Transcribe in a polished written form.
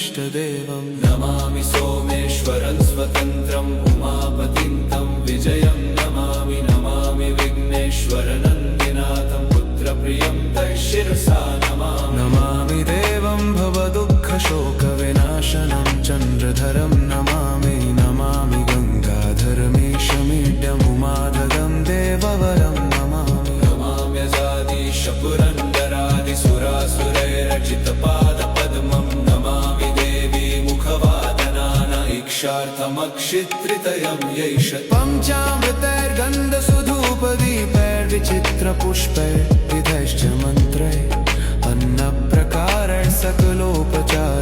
इष्टदेवं नमामि सोमेश्वरं स्वतन्त्रम् उमापतिं तं विजयं नमामि नमामि विघ्नेश्वरनन्दिनाथं पुत्रप्रियं तैशिरसा नमामि नमामि देवं भवदुःखशोकविनाशनं चन्द्रधरं नमामि नमामि गङ्गाधरमीशमीड्यमुमाधगं देववरं नमामि नमाम्यजादिशपुरन्दरादिसुरासुरैरचितपादपद्मं नमामि देवी मुखवादनान इक्षार्थमक्षित्रितयं यैष पञ्चामृतैर्गन्धसुधूपदीपैर्विचित्रपुष्पैर्विधैश्च मन्त्रैः अन्नप्रकारैः सकलोपचार